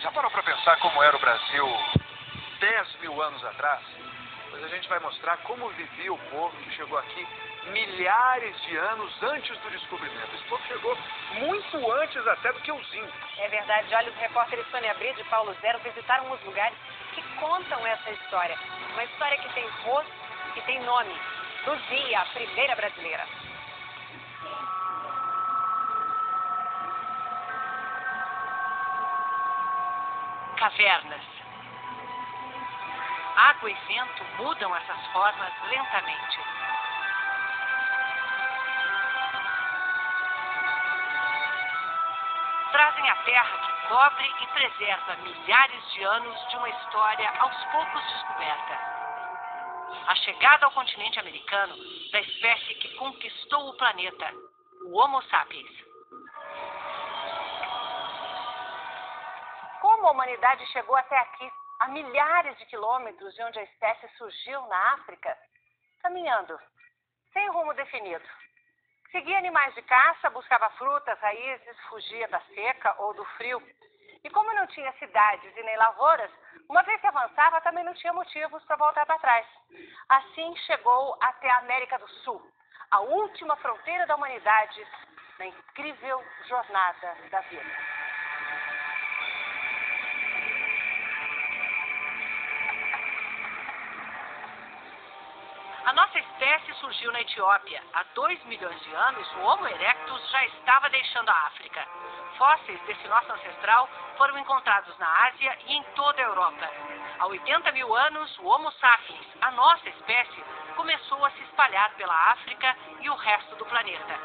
Já parou para pensar como era o Brasil 10 mil anos atrás? Pois a gente vai mostrar como vivia o povo que chegou aqui milhares de anos antes do descobrimento. Esse povo chegou muito antes até do que os índios. É verdade. Olha, os repórteres Sônia Bride e Paulo Zero visitaram os lugares que contam essa história. Uma história que tem rosto e que tem nome. Luzia, a primeira brasileira. Cavernas. Água e vento mudam essas formas lentamente. Trazem a terra que cobre e preserva milhares de anos de uma história aos poucos descoberta. A chegada ao continente americano da espécie que conquistou o planeta, o Homo sapiens. Como a humanidade chegou até aqui, a milhares de quilômetros de onde a espécie surgiu na África? Caminhando, sem rumo definido. Seguia animais de caça, buscava frutas, raízes, fugia da seca ou do frio. E como não tinha cidades e nem lavouras, uma vez que avançava, também não tinha motivos para voltar para trás. Assim chegou até a América do Sul, a última fronteira da humanidade na incrível jornada da vida. A nossa espécie surgiu na Etiópia. Há 2 milhões de anos, o Homo erectus já estava deixando a África. Fósseis desse nosso ancestral foram encontrados na Ásia e em toda a Europa. Há 80 mil anos, o Homo sapiens, a nossa espécie, começou a se espalhar pela África e o resto do planeta.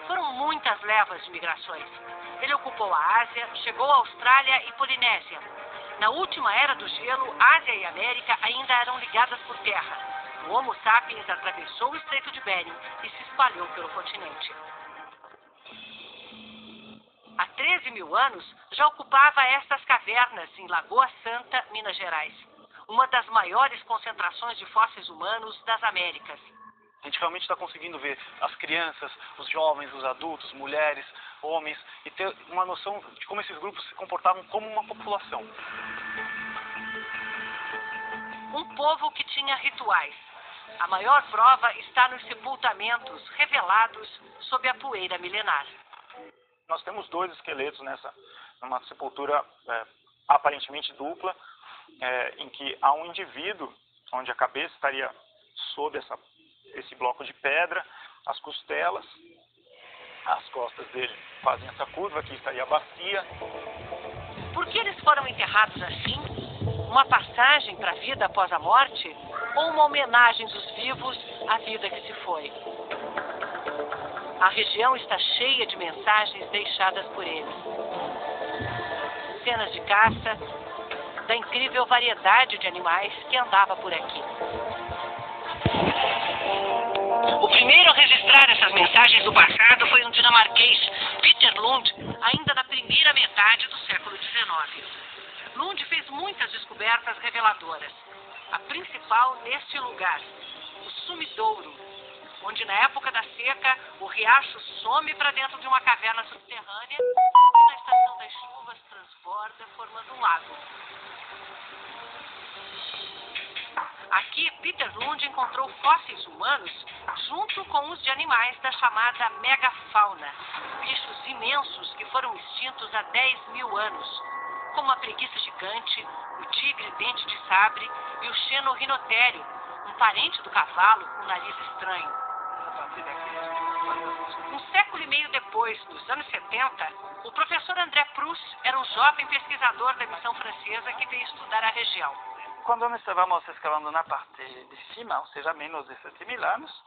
Foram muitas levas de migrações. Ele ocupou a Ásia, chegou à Austrália e Polinésia. Na última era do gelo, Ásia e América ainda eram ligadas por terra. O Homo sapiens atravessou o Estreito de Bering e se espalhou pelo continente. Há 13 mil anos, já ocupava estas cavernas em Lagoa Santa, Minas Gerais. Uma das maiores concentrações de fósseis humanos das Américas. A gente realmente está conseguindo ver as crianças, os jovens, os adultos, mulheres, homens, e ter uma noção de como esses grupos se comportavam como uma população. Um povo que tinha rituais. A maior prova está nos sepultamentos revelados sob a poeira milenar. Nós temos 2 esqueletos numa sepultura aparentemente dupla, em que há um indivíduo, onde a cabeça estaria sob esse bloco de pedra, as costelas, as costas dele fazem essa curva, aqui estaria a bacia. Por que eles foram enterrados assim? Uma passagem para a vida após a morte? Ou uma homenagem dos vivos à vida que se foi? A região está cheia de mensagens deixadas por eles. Cenas de caça, da incrível variedade de animais que andava por aqui. O primeiro a registrar essas mensagens do passado foi um dinamarquês, Peter Lund, ainda na primeira metade do século XIX. Lund fez muitas descobertas reveladoras. A principal neste lugar, o Sumidouro, onde na época da seca o riacho some para dentro de uma caverna subterrânea e na estação das chuvas transborda formando um lago. Aqui, Peter Lund encontrou fósseis humanos junto com os de animais da chamada megafauna, bichos imensos que foram extintos há 10 mil anos, como a preguiça gigante, o tigre dente de sabre e o xenorrinotério, um parente do cavalo com nariz estranho. Um século e meio depois, nos anos 70, o professor André Proust era um jovem pesquisador da missão francesa que veio estudar a região. Quando nós estávamos escavando na parte de cima, ou seja, menos de 7.000 anos,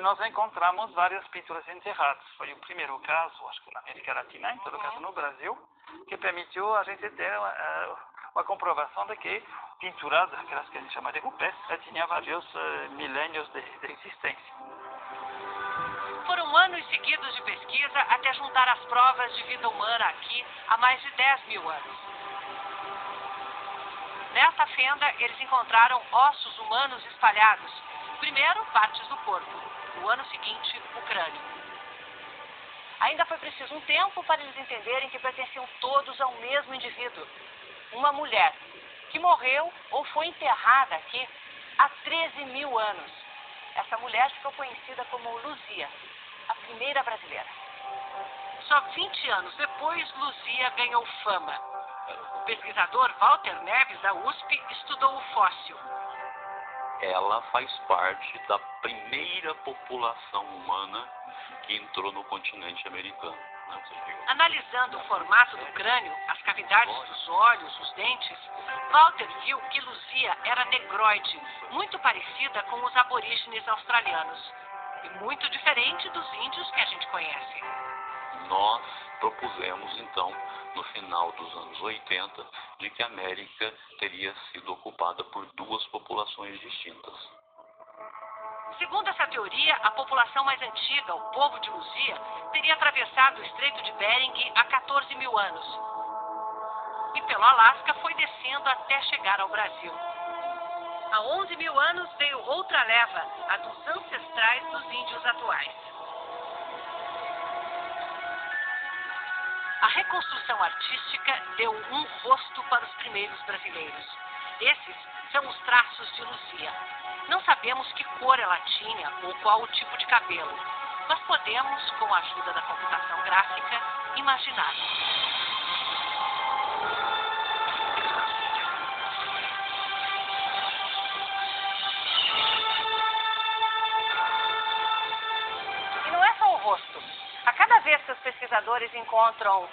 nós encontramos várias pinturas enterradas. Foi o primeiro caso, acho que na América Latina, em todo caso no Brasil, que permitiu a gente ter uma comprovação de que pinturas, aquelas que a gente chama de rupestres, tinha vários milênios de existência. Foram anos seguidos de pesquisa até juntar as provas de vida humana aqui há mais de 10 mil anos. Nessa fenda, eles encontraram ossos humanos espalhados. Primeiro, partes do corpo. No ano seguinte, o crânio. Ainda foi preciso um tempo para eles entenderem que pertenciam todos ao mesmo indivíduo. uma mulher que morreu ou foi enterrada aqui há 13 mil anos. Essa mulher ficou conhecida como Luzia, a primeira brasileira. Só 20 anos depois, Luzia ganhou fama. O pesquisador Walter Neves, da USP, estudou o fóssil. Ela faz parte da primeira população humana que entrou no continente americano. Analisando o formato do crânio, as cavidades dos olhos, os dentes, Walter viu que Luzia era negroide, muito parecida com os aborígenes australianos e muito diferente dos índios que a gente conhece. Nós propusemos, então, no final dos anos 80, de que a América teria sido ocupada por duas populações distintas. Segundo essa teoria, a população mais antiga, o povo de Luzia, teria atravessado o Estreito de Bering há 14 mil anos. E pelo Alasca foi descendo até chegar ao Brasil. Há 11 mil anos veio outra leva, a dos ancestrais dos índios atuais. A reconstrução artística deu um rosto para os primeiros brasileiros. Esses são os traços de Luzia. Não sabemos que cor ela tinha ou qual o tipo de cabelo, mas podemos, com a ajuda da computação gráfica, imaginar. E não é só o rosto. A cada vez que os pesquisadores encontram um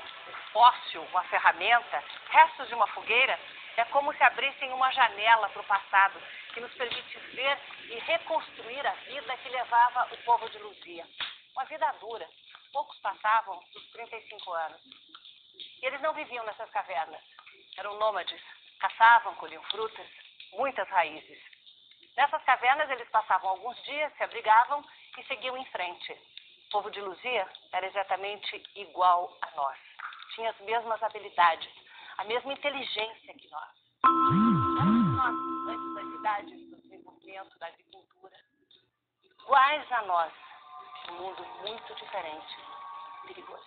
fóssil, uma ferramenta, restos de uma fogueira, é como se abrissem uma janela para o passado, que nos permite ver e reconstruir a vida que levava o povo de Luzia. Uma vida dura. Poucos passavam dos 35 anos. E eles não viviam nessas cavernas. Eram nômades. Caçavam, colhiam frutas, muitas raízes. Nessas cavernas eles passavam alguns dias, se abrigavam e seguiam em frente. O povo de Luzia era exatamente igual a nós. Tinha as mesmas habilidades, a mesma inteligência que nós. Éramos nós, antes das cidades, do desenvolvimento, da agricultura. Iguais a nós. Um mundo muito diferente, perigoso.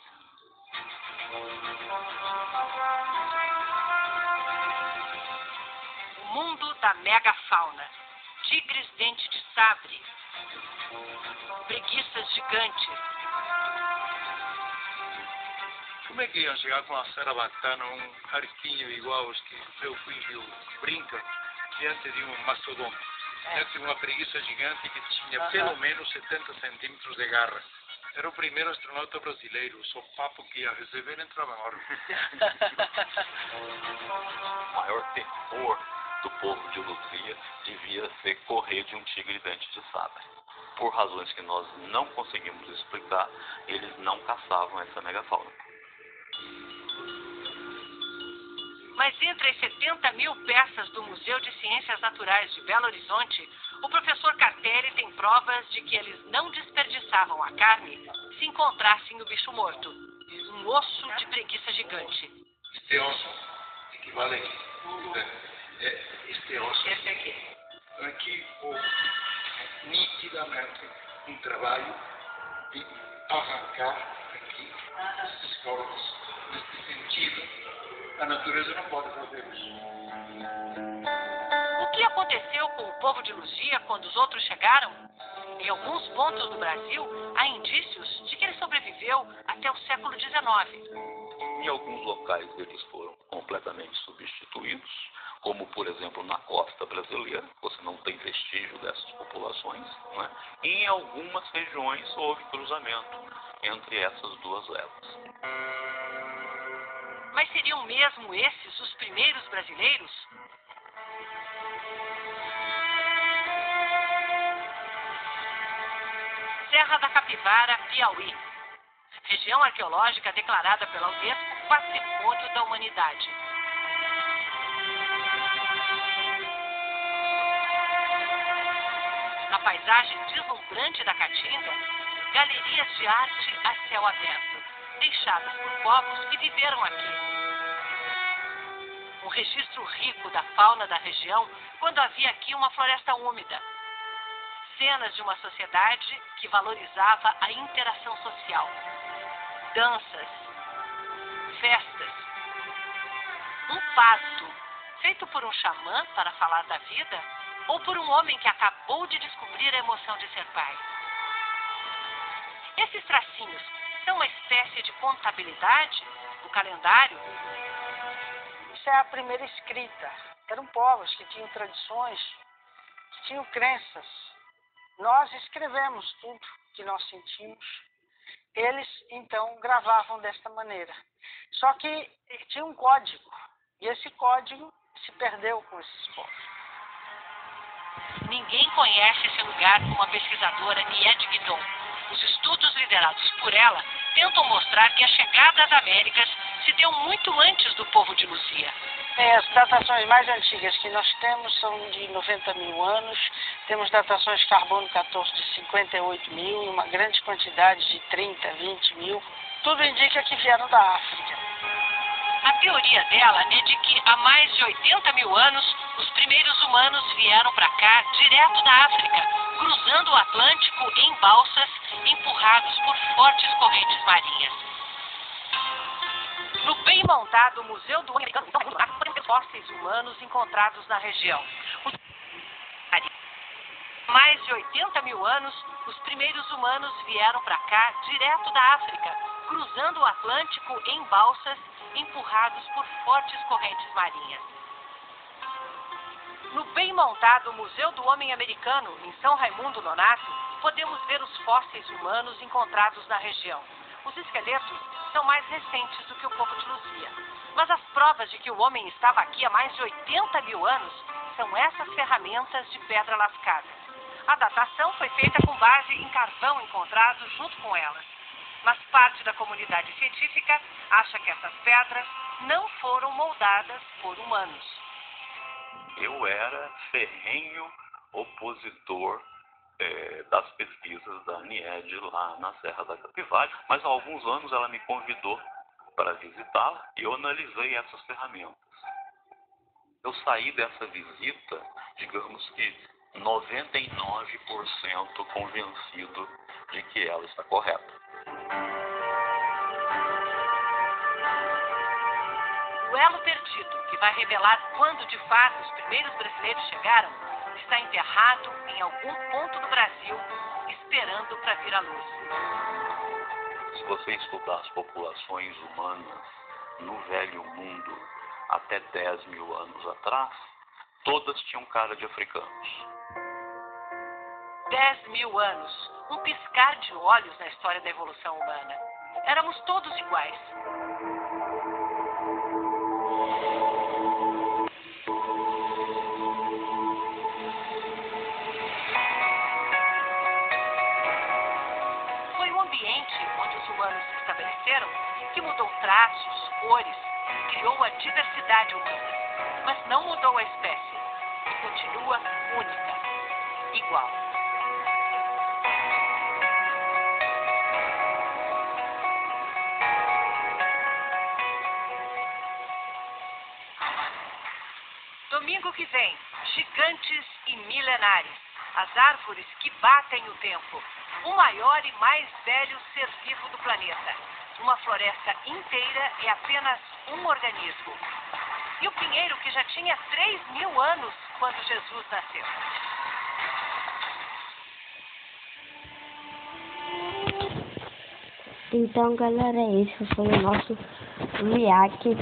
O mundo da megafauna. Tigres dente de sabre. Preguiças gigantes. Como é que iam chegar com a sarabatana, um arquinho igual aos que meu filho brinca, diante de um mastodonte? Diante de uma preguiça gigante que tinha pelo menos 70 centímetros de garra. Era o primeiro astronauta brasileiro, só papo que ia receber entrava na órbita. O maior terror do povo de Luzia devia ser correr de um tigre dente de sabre. Por razões que nós não conseguimos explicar, eles não caçavam essa megafauna. Mas entre as 70 mil peças do Museu de Ciências Naturais de Belo Horizonte, o professor Cartelli tem provas de que eles não desperdiçavam a carne se encontrassem o bicho morto, um osso de preguiça gigante. Este osso equivale aqui. Este osso. Esse aqui. Aqui houve nitidamente um trabalho de arrancar aqui esses cortes. Nesse sentido, a natureza não pode fazer isso. O que aconteceu com o povo de Luzia quando os outros chegaram? Em alguns pontos do Brasil, há indícios de que ele sobreviveu até o século XIX. Em alguns locais eles foram completamente substituídos, como por exemplo na costa brasileira, você não tem vestígio dessas populações, né? E em algumas regiões houve cruzamento entre essas duas levas. Mas seriam mesmo esses os primeiros brasileiros? Serra da Capivara, Piauí. Região arqueológica declarada pela Unesco Patrimônio da Humanidade. Na paisagem deslumbrante da Caatinga, galerias de arte a céu aberto, deixadas por povos que viveram aqui. Um registro rico da fauna da região quando havia aqui uma floresta úmida. Cenas de uma sociedade que valorizava a interação social. Danças, festas. Um parto, feito por um xamã para falar da vida, ou por um homem que acabou de descobrir a emoção de ser pai? Esses tracinhos são uma espécie de contabilidade, o calendário? Isso é a primeira escrita. Eram povos que tinham tradições, que tinham crenças. Nós escrevemos tudo que nós sentimos. Eles, então, gravavam desta maneira. Só que tinha um código. E esse código se perdeu com esses povos. Ninguém conhece esse lugar como a pesquisadora Nied Guidon. Os estudos liderados por ela tentam mostrar que a chegada às Américas se deu muito antes do povo de Luzia. As datações mais antigas que nós temos são de 90 mil anos. Temos datações de carbono 14 de 58 mil e uma grande quantidade de 30, 20 mil. Tudo indica que vieram da África. A teoria dela é de que há mais de 80 mil anos, os primeiros humanos vieram para cá direto da África, cruzando o Atlântico em balsas, empurrados por fortes correntes marinhas. No bem montado Museu do Homem Americano, há fósseis humanos encontrados na região. Há mais de 80 mil anos, os primeiros humanos vieram para cá direto da África, cruzando o Atlântico em balsas, empurrados por fortes correntes marinhas. No bem montado Museu do Homem Americano, em São Raimundo Nonato, podemos ver os fósseis humanos encontrados na região. Os esqueletos são mais recentes do que o povo de Luzia. Mas as provas de que o homem estava aqui há mais de 80 mil anos são essas ferramentas de pedra lascada. A datação foi feita com base em carvão encontrado junto com elas. Mas parte da comunidade científica acha que essas pedras não foram moldadas por humanos. Eu era ferrenho opositor das pesquisas da Nied lá na Serra da Capivara, mas há alguns anos ela me convidou para visitá-la e eu analisei essas ferramentas. Eu saí dessa visita, digamos que 99% convencido de que ela está correta. O elo perdido, que vai revelar quando de fato os primeiros brasileiros chegaram, está enterrado em algum ponto do Brasil, esperando para vir à luz. Se você estudar as populações humanas no Velho Mundo até 10 mil anos atrás, todas tinham cara de africanos. 10 mil anos, um piscar de olhos na história da evolução humana. Éramos todos iguais. Foi o ambiente onde os humanos se estabeleceram que mudou traços, cores, criou a diversidade humana, mas não mudou a espécie. Continua única, igual. Domingo que vem, gigantes e milenares, as árvores que batem o tempo, o maior e mais velho ser vivo do planeta. Uma floresta inteira é apenas um organismo. E o pinheiro que já tinha 3 mil anos quando Jesus nasceu. Então, galera, esse foi o nosso React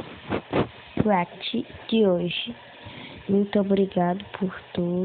de hoje. Muito obrigado por tudo.